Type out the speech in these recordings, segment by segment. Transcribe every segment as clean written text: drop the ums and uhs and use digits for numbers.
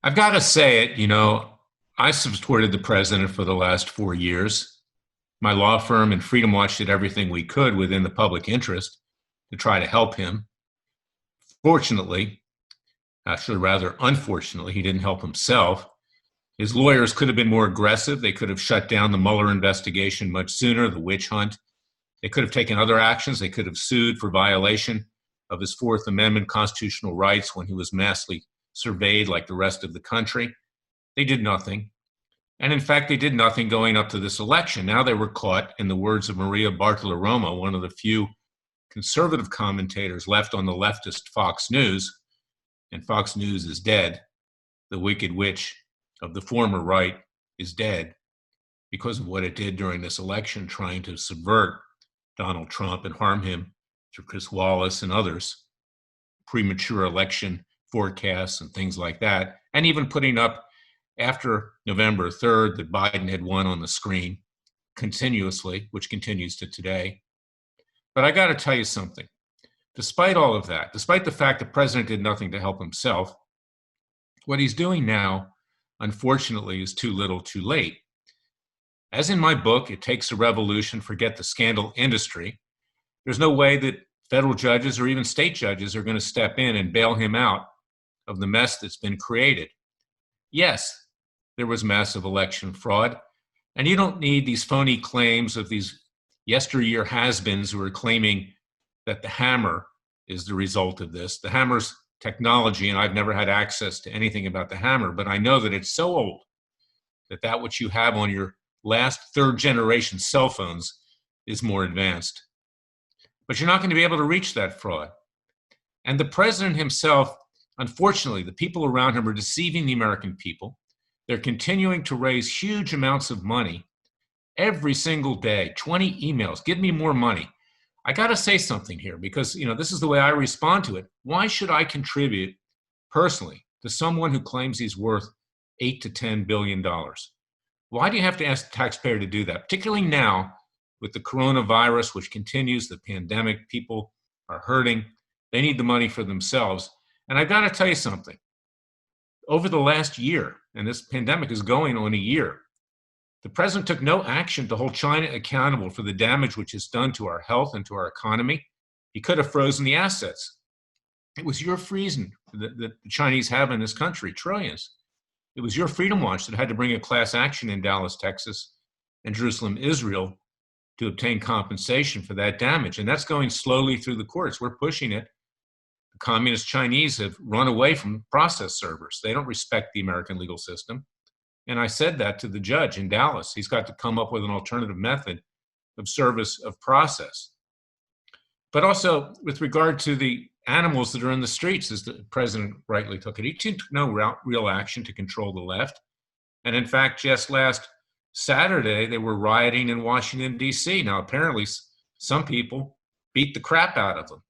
I've got to say it, I supported the president for the last 4 years. My law firm and Freedom Watch did everything we could within the public interest to try to help him. Fortunately, actually, rather unfortunately, he didn't help himself. His lawyers could have been more aggressive. They could have shut down the Mueller investigation much sooner, the witch hunt. They could have taken other actions. They could have sued for violation of his Fourth Amendment constitutional rights when he was massively surveyed like the rest of the country. They did nothing. And in fact, they did nothing going up to this election. Now they were caught, in the words of Maria Bartiromo, one of the few conservative commentators left on the leftist Fox News, and Fox News is dead. The wicked witch of the former right is dead because of what it did during this election, trying to subvert Donald Trump and harm him through Chris Wallace and others, premature election forecasts and things like that, and even putting up after November 3rd that Biden had won on the screen continuously, which continues to today. But I got to tell you something. Despite all of that, despite the fact the president did nothing to help himself, what he's doing now, unfortunately, is too little too late. As in my book, It Takes a Revolution, Forget the Scandal Industry, there's no way that federal judges or even state judges are going to step in and bail him out of the mess that's been created. Yes, there was massive election fraud, and you don't need these phony claims of these yesteryear has-beens who are claiming that the hammer is the result of this. The hammer's technology, and I've never had access to anything about the hammer, but I know that it's so old that what you have on your last third-generation cell phones is more advanced. But you're not going to be able to reach that fraud. And the president himself, unfortunately, the people around him are deceiving the American people. They're continuing to raise huge amounts of money every single day, 20 emails, give me more money. I got to say something here because, this is the way I respond to it. Why should I contribute personally to someone who claims he's worth $8 to $10 billion? Why do you have to ask the taxpayer to do that? Particularly now with the coronavirus, which continues, the pandemic, people are hurting. They need the money for themselves. And I've got to tell you something. Over the last year, and this pandemic is going on a year, the president took no action to hold China accountable for the damage which is done to our health and to our economy. He could have frozen the assets. It was your freezing that the Chinese have in this country, trillions. It was your Freedom Watch that had to bring a class action in Dallas, Texas, and Jerusalem, Israel, to obtain compensation for that damage. And that's going slowly through the courts. We're pushing it. The communist Chinese have run away from process servers. They don't respect the American legal system. And I said that to the judge in Dallas. He's got to come up with an alternative method of service of process. But also with regard to the animals that are in the streets, as the president rightly took it, he took no real action to control the left. And in fact, just last Saturday, they were rioting in Washington, D.C. Now, apparently, some people beat the crap out of them.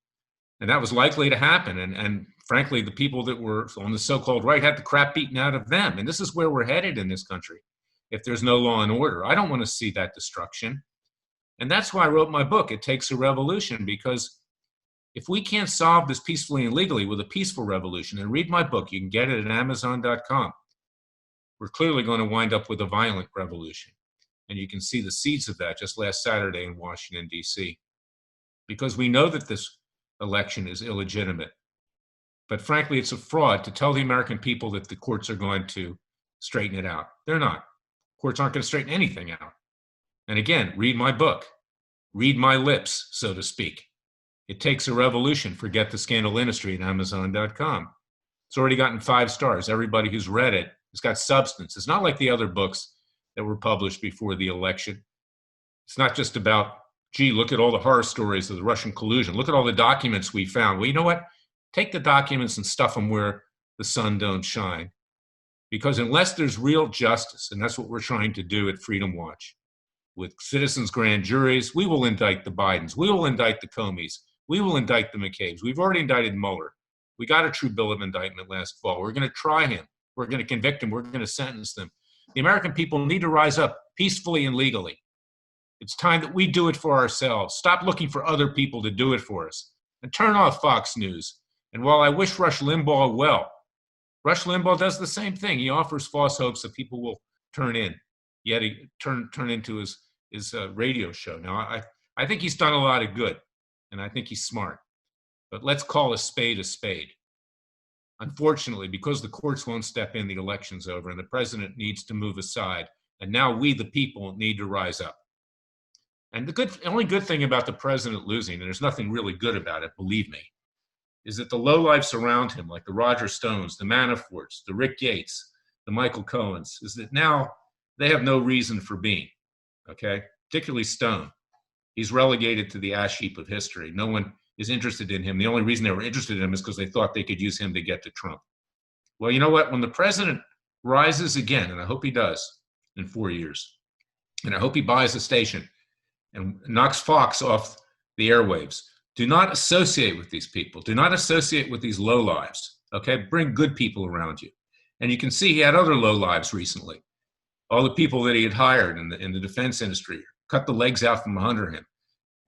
And that was likely to happen. And frankly, the people that were on the so-called right had the crap beaten out of them. And this is where we're headed in this country if there's no law and order. I don't want to see that destruction. And that's why I wrote my book, It Takes a Revolution, because if we can't solve this peacefully and legally with a peaceful revolution, and read my book, you can get it at Amazon.com, we're clearly going to wind up with a violent revolution. And you can see the seeds of that just last Saturday in Washington, D.C. Because we know that this election is illegitimate. But frankly, it's a fraud to tell the American people that the courts are going to straighten it out. They're not. Courts aren't going to straighten anything out. And again, read my book. Read my lips, so to speak. It Takes a Revolution, Forget the Scandal Industry at Amazon.com. It's already gotten 5 stars. Everybody who's read it has got substance. It's not like the other books that were published before the election. It's not just about, gee, look at all the horror stories of the Russian collusion. Look at all the documents we found. Well, you know what? Take the documents and stuff them where the sun don't shine. Because unless there's real justice, and that's what we're trying to do at Freedom Watch, with citizens' grand juries, we will indict the Bidens. We will indict the Comeys. We will indict the McCabe's. We've already indicted Mueller. We got a true bill of indictment last fall. We're going to try him. We're going to convict him. We're going to sentence them. The American people need to rise up peacefully and legally. It's time that we do it for ourselves. Stop looking for other people to do it for us. And turn off Fox News. And while I wish Rush Limbaugh well, Rush Limbaugh does the same thing. He offers false hopes that people will turn in, yet he turn into his radio show. Now, I think he's done a lot of good, and I think he's smart. But let's call a spade a spade. Unfortunately, because the courts won't step in, the election's over, and the president needs to move aside. And now we, the people, need to rise up. And the only good thing about the president losing, and there's nothing really good about it, believe me, is that the lowlifes around him, like the Roger Stones, the Manaforts, the Rick Gates, the Michael Cohens, is that now they have no reason for being, okay? Particularly Stone. He's relegated to the ash heap of history. No one is interested in him. The only reason they were interested in him is because they thought they could use him to get to Trump. Well, you know what? When the president rises again, and I hope he does in 4 years, and I hope he buys a station and knocks Fox off the airwaves, do not associate with these people. Do not associate with these lowlives, okay? Bring good people around you. And you can see he had other lowlives recently. All the people that he had hired in the defense industry cut the legs out from under him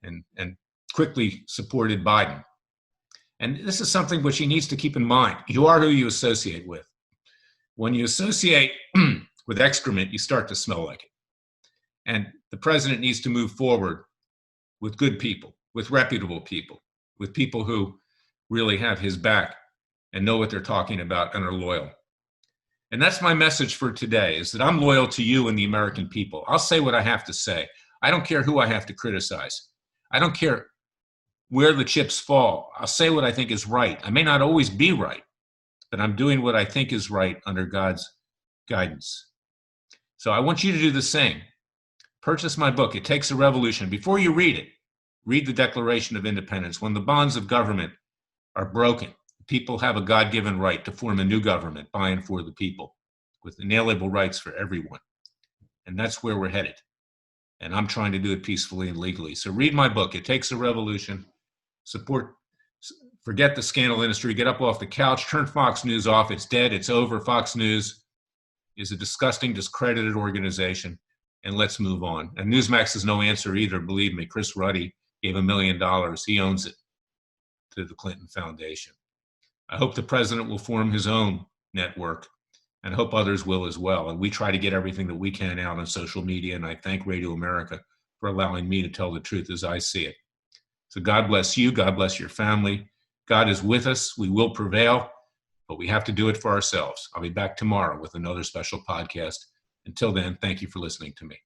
and quickly supported Biden. And this is something which he needs to keep in mind. You are who you associate with. When you associate with excrement, you start to smell like it. And the president needs to move forward with good people, with reputable people, with people who really have his back and know what they're talking about and are loyal. And that's my message for today, is that I'm loyal to you and the American people. I'll say what I have to say. I don't care who I have to criticize. I don't care where the chips fall. I'll say what I think is right. I may not always be right, but I'm doing what I think is right under God's guidance. So I want you to do the same. Purchase my book, It Takes a Revolution. Before you read it, read the Declaration of Independence. When the bonds of government are broken, people have a God-given right to form a new government by and for the people with inalienable rights for everyone. And that's where we're headed. And I'm trying to do it peacefully and legally. So read my book, It Takes a Revolution. Forget the scandal industry, get up off the couch, turn Fox News off. It's dead, it's over. Fox News is a disgusting, discredited organization. And let's move on. And Newsmax is no answer either. Believe me, Chris Ruddy gave $1 million. He owns it to the Clinton Foundation. I hope the president will form his own network, and I hope others will as well. And we try to get everything that we can out on social media, and I thank Radio America for allowing me to tell the truth as I see it. So God bless you. God bless your family. God is with us. We will prevail, but we have to do it for ourselves. I'll be back tomorrow with another special podcast. Until then, thank you for listening to me.